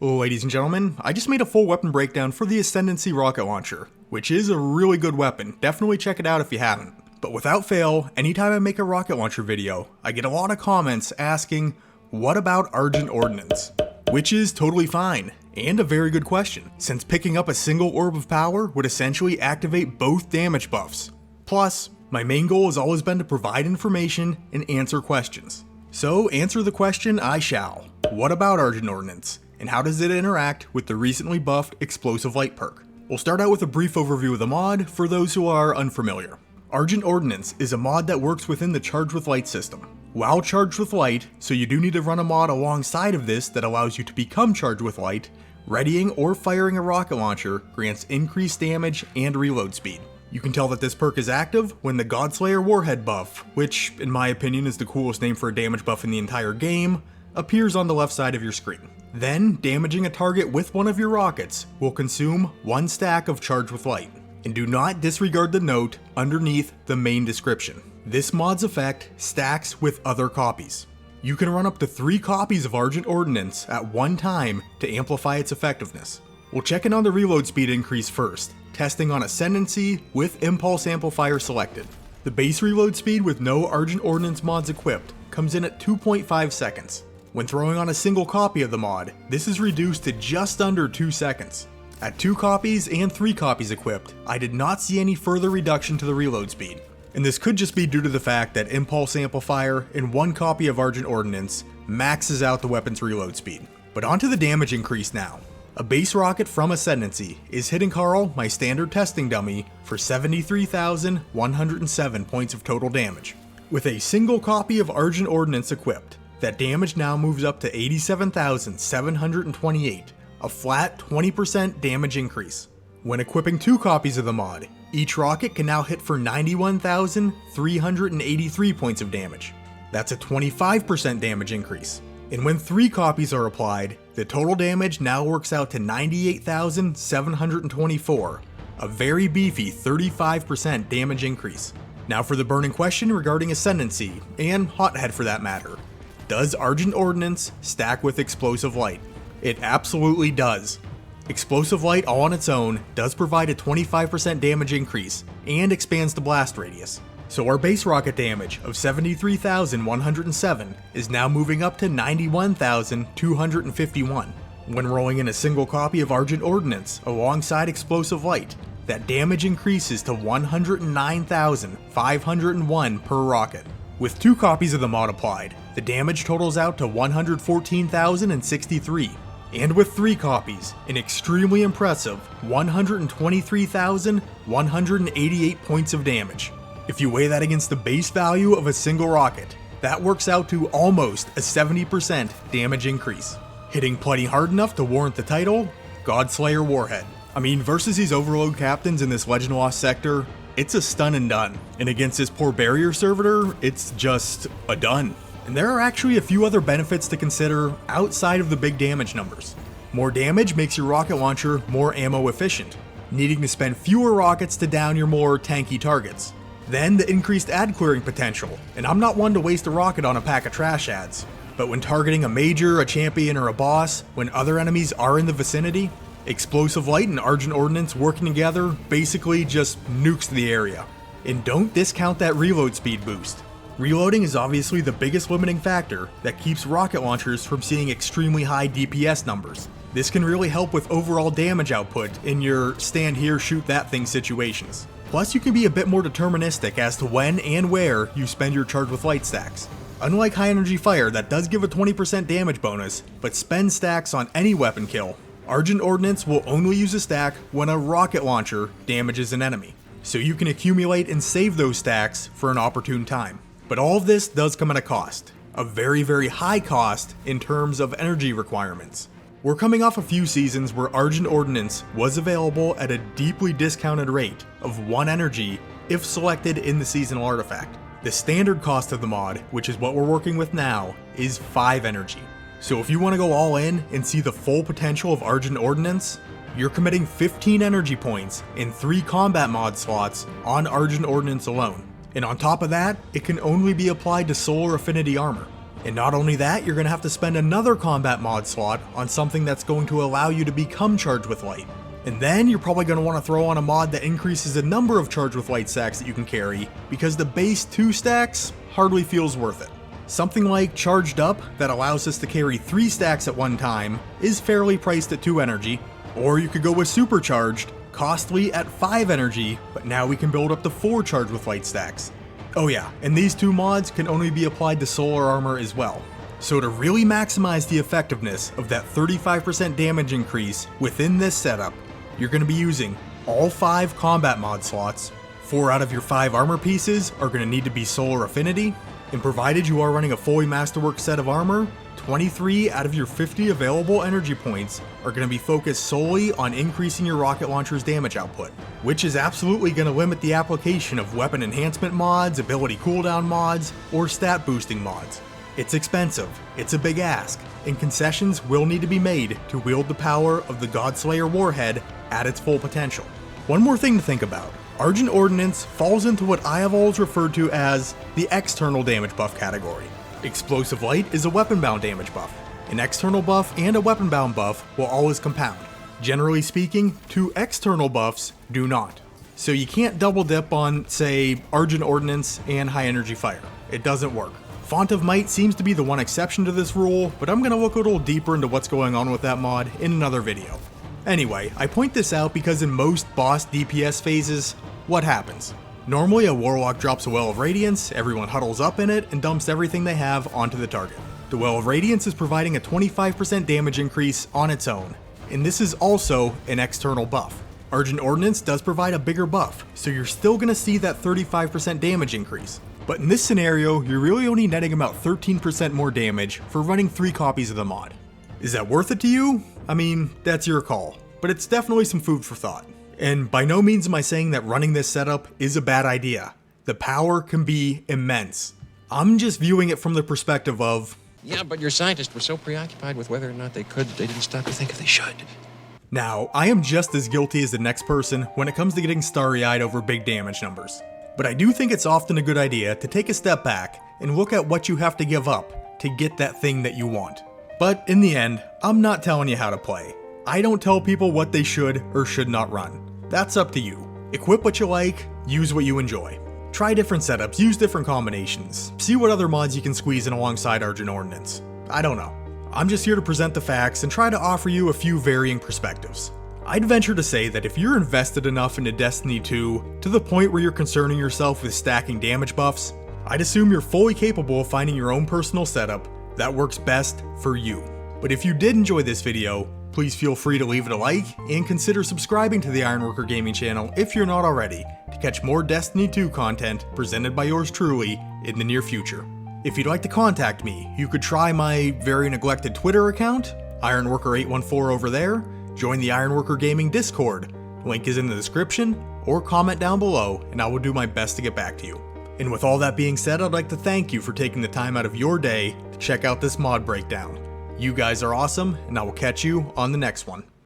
Ladies and gentlemen, I just made a full weapon breakdown for the Ascendancy Rocket Launcher, which is a really good weapon. Definitely check it out if you haven't. But without fail, anytime I make a rocket launcher video, I get a lot of comments asking, what about Argent Ordinance? Which is totally fine, and a very good question, since picking up a single orb of power would essentially activate both damage buffs. Plus, my main goal has always been to provide information and answer questions. So answer the question I shall. What about Argent Ordinance? And how does it interact with the recently buffed Explosive Light perk? We'll start out with a brief overview of the mod for those who are unfamiliar. Argent Ordinance is a mod that works within the Charged with Light system. While charged with light, so you do need to run a mod alongside of this that allows you to become charged with light, readying or firing a rocket launcher grants increased damage and reload speed. You can tell that this perk is active when the Godslayer Warhead buff, which in my opinion is the coolest name for a damage buff in the entire game, appears on the left side of your screen. Then, damaging a target with one of your rockets will consume one stack of Charged with Light. And do not disregard the note underneath the main description. This mod's effect stacks with other copies. You can run up to 3 copies of Argent Ordinance at one time to amplify its effectiveness. We'll check in on the reload speed increase first, testing on Ascendancy with Impulse Amplifier selected. The base reload speed with no Argent Ordinance mods equipped comes in at 2.5 seconds. When throwing on a single copy of the mod, this is reduced to just under 2 seconds. At 2 copies and 3 copies equipped, I did not see any further reduction to the reload speed. And this could just be due to the fact that Impulse Amplifier in 1 copy of Argent Ordinance maxes out the weapon's reload speed. But onto the damage increase now. A base rocket from Ascendancy is hitting Carl, my standard testing dummy, for 73,107 points of total damage. With a single copy of Argent Ordinance equipped, that damage now moves up to 87,728, a flat 20% damage increase. When equipping 2 copies of the mod, each rocket can now hit for 91,383 points of damage. That's a 25% damage increase. And when 3 copies are applied, the total damage now works out to 98,724, a very beefy 35% damage increase. Now for the burning question regarding Ascendancy, and Hothead for that matter. Does Argent Ordinance stack with Explosive Light? It absolutely does. Explosive Light all on its own does provide a 25% damage increase and expands the blast radius. So our base rocket damage of 73,107 is now moving up to 91,251. When rolling in a single copy of Argent Ordinance alongside Explosive Light, that damage increases to 109,501 per rocket. With 2 copies of the mod applied, the damage totals out to 114,063. And with 3 copies, an extremely impressive 123,188 points of damage. If you weigh that against the base value of a single rocket, that works out to almost a 70% damage increase. Hitting plenty hard enough to warrant the title, Godslayer Warhead. I mean, versus these Overload captains in this Legend Lost sector, it's a stun and done. And against this poor barrier servitor, it's just a done. And there are actually a few other benefits to consider outside of the big damage numbers. More damage makes your rocket launcher more ammo efficient, needing to spend fewer rockets to down your more tanky targets. Then the increased ad clearing potential, and I'm not one to waste a rocket on a pack of trash ads, but when targeting a major, a champion, or a boss, when other enemies are in the vicinity, Explosive Light and Argent Ordinance working together basically just nukes the area. And don't discount that reload speed boost. Reloading is obviously the biggest limiting factor that keeps rocket launchers from seeing extremely high DPS numbers. This can really help with overall damage output in your stand here, shoot that thing situations. Plus, you can be a bit more deterministic as to when and where you spend your Charged with Light stacks. Unlike High Energy Fire that does give a 20% damage bonus, but spend stacks on any weapon kill, Argent Ordinance will only use a stack when a rocket launcher damages an enemy. So you can accumulate and save those stacks for an opportune time. But all of this does come at a cost. A very, very high cost in terms of energy requirements. We're coming off a few seasons where Argent Ordinance was available at a deeply discounted rate of 1 energy if selected in the seasonal artifact. The standard cost of the mod, which is what we're working with now, is 5 energy. So if you want to go all in and see the full potential of Argent Ordinance, you're committing 15 energy points and 3 combat mod slots on Argent Ordinance alone. And on top of that, it can only be applied to solar affinity armor. And not only that, you're going to have to spend another combat mod slot on something that's going to allow you to become charged with light. And then you're probably going to want to throw on a mod that increases the number of charged with light stacks that you can carry, because the base 2 stacks hardly feels worth it. Something like Charged Up that allows us to carry 3 stacks at one time is fairly priced at 2 energy, or you could go with Supercharged, costly at 5 energy, but now we can build up to 4 charged with light stacks. Oh yeah, and these 2 mods can only be applied to solar armor as well. So to really maximize the effectiveness of that 35% damage increase within this setup, you're going to be using all 5 combat mod slots. 4 out of your 5 armor pieces are going to need to be solar affinity, and provided you are running a fully masterwork set of armor, 23 out of your 50 available energy points are going to be focused solely on increasing your rocket launcher's damage output, which is absolutely going to limit the application of weapon enhancement mods, ability cooldown mods, or stat boosting mods. It's expensive, it's a big ask, and concessions will need to be made to wield the power of the Godslayer warhead at its full potential. One more thing to think about. Argent Ordinance falls into what I have always referred to as the external damage buff category. Explosive Light is a weapon-bound damage buff. An external buff and a weapon-bound buff will always compound. Generally speaking, 2 external buffs do not. So you can't double dip on, say, Argent Ordinance and High Energy Fire. It doesn't work. Font of Might seems to be the one exception to this rule, but I'm going to look a little deeper into what's going on with that mod in another video. Anyway, I point this out because in most boss DPS phases, what happens? Normally a Warlock drops a Well of Radiance, everyone huddles up in it, and dumps everything they have onto the target. The Well of Radiance is providing a 25% damage increase on its own, and this is also an external buff. Argent Ordinance does provide a bigger buff, so you're still going to see that 35% damage increase. But in this scenario, you're really only netting about 13% more damage for running 3 copies of the mod. Is that worth it to you? I mean, that's your call, but it's definitely some food for thought. And by no means am I saying that running this setup is a bad idea. The power can be immense. I'm just viewing it from the perspective of, yeah, but your scientists were so preoccupied with whether or not they could, they didn't stop to think if they should. Now, I am just as guilty as the next person when it comes to getting starry-eyed over big damage numbers. But I do think it's often a good idea to take a step back and look at what you have to give up to get that thing that you want. But in the end, I'm not telling you how to play. I don't tell people what they should or should not run. That's up to you. Equip what you like, use what you enjoy. Try different setups, use different combinations, see what other mods you can squeeze in alongside Argent Ordinance. I don't know. I'm just here to present the facts and try to offer you a few varying perspectives. I'd venture to say that if you're invested enough into Destiny 2 to the point where you're concerning yourself with stacking damage buffs, I'd assume you're fully capable of finding your own personal setup that works best for you. But if you did enjoy this video, please feel free to leave it a like and consider subscribing to the Ironworker Gaming channel if you're not already to catch more Destiny 2 content presented by yours truly in the near future. If you'd like to contact me, you could try my very neglected Twitter account, Ironworker814 over there, join the Ironworker Gaming Discord, link is in the description, or comment down below and I will do my best to get back to you. And with all that being said, I'd like to thank you for taking the time out of your day to check out this mod breakdown. You guys are awesome, and I will catch you on the next one.